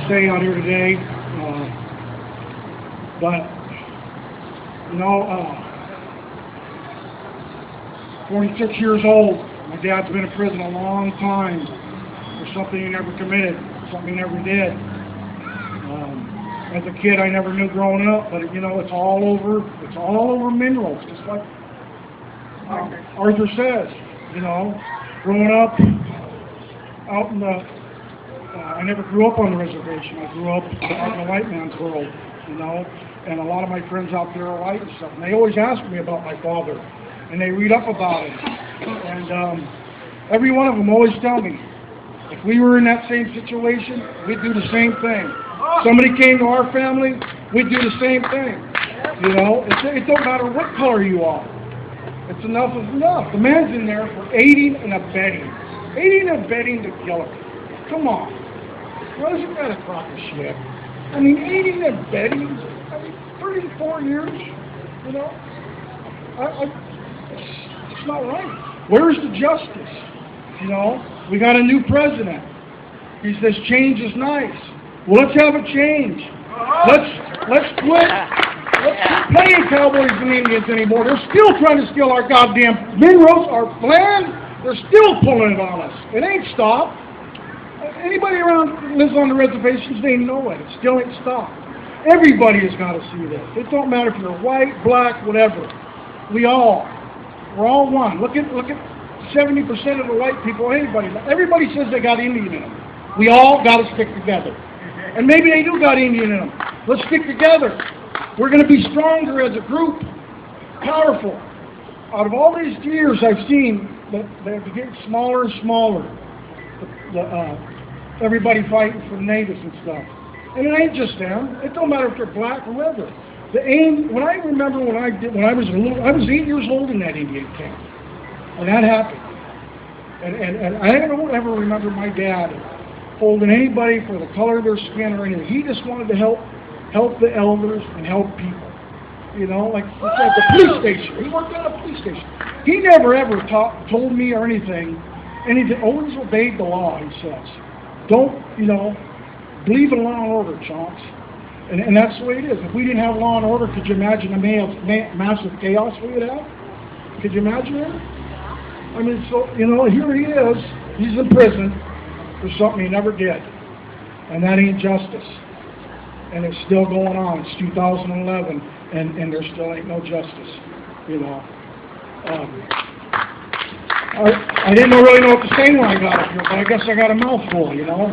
say out here today, but, you know, 46 years old. My dad's been in prison a long time for something he never committed, something he never did. As a kid, I never knew growing up, but you know, it's all over minerals, just like Arthur says. You know, growing up out in the, I never grew up on the reservation. I grew up out in the white man's world, you know, and a lot of my friends out there are white and stuff, and they always ask me about my father, and they read up about him, and every one of them always tell me, if we were in that same situation, we'd do the same thing. Somebody came to our family, we'd do the same thing. You know, it don't matter what color you are. It's enough is enough. The man's in there for aiding and abetting. Aiding and abetting the killer. Come on. Well, isn't that a crock of shit? I mean, aiding and abetting, 34 years, you know? It's not right. Where's the justice? You know, we got a new president. He says change is nice. Well, let's have a change. Let's quit. Let's quit playing cowboys and Indians anymore. They're still trying to steal our goddamn minerals, our land. They're still pulling it on us. It ain't stopped. Anybody around who lives on the reservations, they know it. It still ain't stopped. Everybody has got to see this. It don't matter if you're white, black, whatever. We're all one. Look at 70% of the white people. Everybody says they got Indian in them. We all got to stick together. And maybe they do got Indian in them. Let's stick together. We're going to be stronger as a group, powerful. Out of all these years I've seen that they're getting smaller and smaller. Everybody fighting for the natives and stuff. And it ain't just them. It don't matter if they're black or whatever. The aim. When I remember when I was 8 years old in that Indian camp when that happened. And I don't ever remember my dad holding anybody for the color of their skin or anything. He just wanted to help the elders and help people. You know, like at the police station. He worked at a police station. He never ever told me or anything. Always obeyed the law, he says. Don't, you know, believe in law and order, chunks. And that's the way it is. If we didn't have law and order, could you imagine the massive chaos we would have? Could you imagine that? I mean, so, you know, here he is. He's in prison for something he never did. And that ain't justice. And it's still going on. It's 2011, and there still ain't no justice, you know. I didn't really know what to say when I got up here, but I guess I got a mouthful, you know.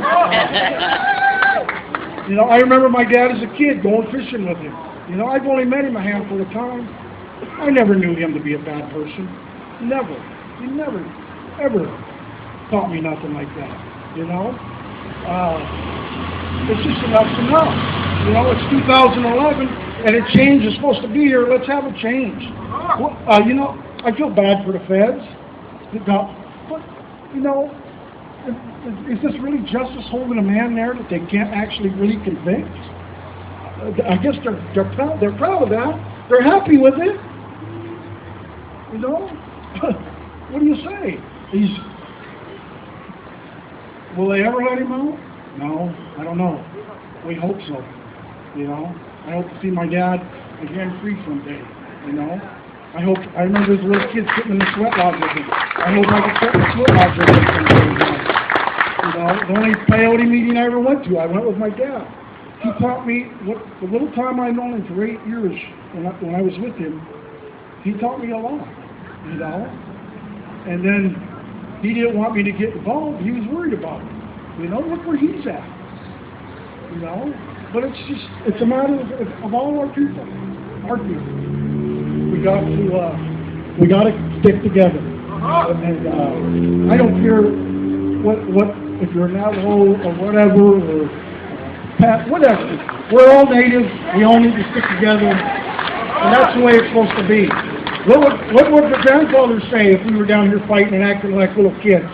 You know, I remember my dad as a kid going fishing with him. You know, I've only met him a handful of times. I never knew him to be a bad person. Never. He never, ever taught me nothing like that, you know. It's just enough's enough. You know, it's 2011, and a change is supposed to be here. Let's have a change. Well, you know, I feel bad for the feds. But, you know, is this really justice holding a man there that they can't actually really convict? I guess they're proud of that. They're happy with it. You know? What do you say? Will they ever let him out? No, I don't know. We hope so. You know? I hope to see my dad again free someday. You know? I remember as a little kid sitting in the sweat lodge with him. I hope I could sit in the sweat lodge with him someday. You know, the only peyote meeting I ever went to, I went with my dad. He taught me, the little time I'd known him for 8 years when I was with him, he taught me a lot, you know. And then he didn't want me to get involved. He was worried about it. You know, look where he's at. You know, but it's a matter of all our people, We got to stick together. And I don't care what if you're Navajo or whatever or Pat, whatever. We're all natives. We all need to stick together, and that's the way it's supposed to be. What would the grandfathers say if we were down here fighting and acting like little kids?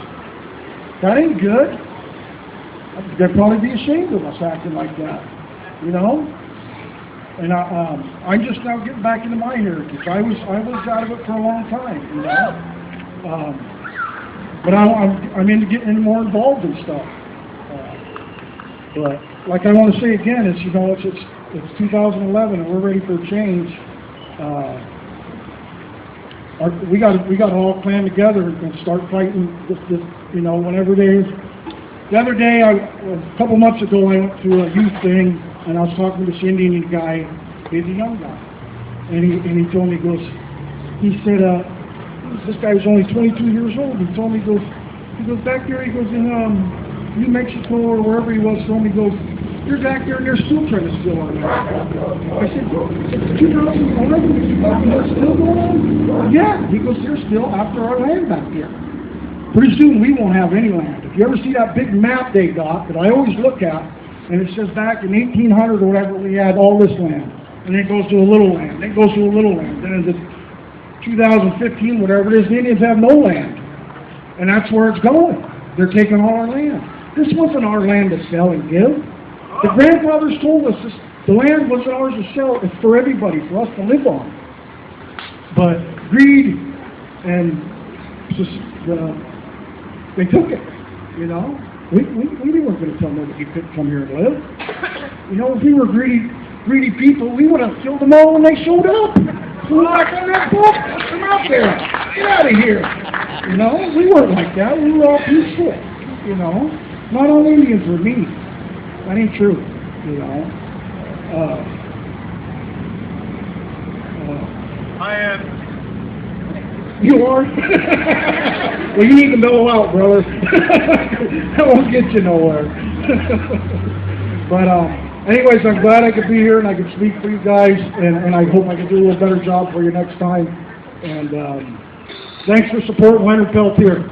That ain't good. They'd probably be ashamed of us acting like that, you know. And I'm just now getting back into my heritage. I was out of it for a long time, you know. But I'm into getting more involved in stuff. But like I want to say again, it's, you know, it's 2011 and we're ready for a change. We got to all plan together and start fighting this, you know, whenever it is. The other day, a couple months ago, I went to a youth thing, and I was talking to this Indian guy. He's a young guy, and he told me, he said, this guy was only 22 years old. He told me, he goes back there. He goes in New Mexico or wherever he was. Told me, you're back there and they're still trying to steal our land. I said, it's 2011, they're still going on? Yeah. He goes, they're still after our land back here. Pretty soon we won't have any land. If you ever see that big map they got that I always look at, and it says back in 1800 or whatever, we had all this land. And then it goes to a little land. Then it goes to a little land. Then in 2015, whatever it is, the Indians have no land. And that's where it's going. They're taking all our land. This wasn't our land to sell and give. The grandfathers told us the land wasn't ours to sell. It's for everybody, for us to live on. But greed and just they took it. You know, we weren't going to tell nobody you couldn't come here and live. You know, if we were greedy people, we would have killed them all when they showed up. We're like on that book, come out there, get out of here. You know, we weren't like that. We were all peaceful. You know, not all Indians were mean. That ain't true, you know. I am. You are? Well, you need to mellow out, brother. That won't get you nowhere. But anyways, I'm glad I could be here and I could speak for you guys, and I hope I can do a little better job for you next time. And thanks for supporting Leonard Peltier.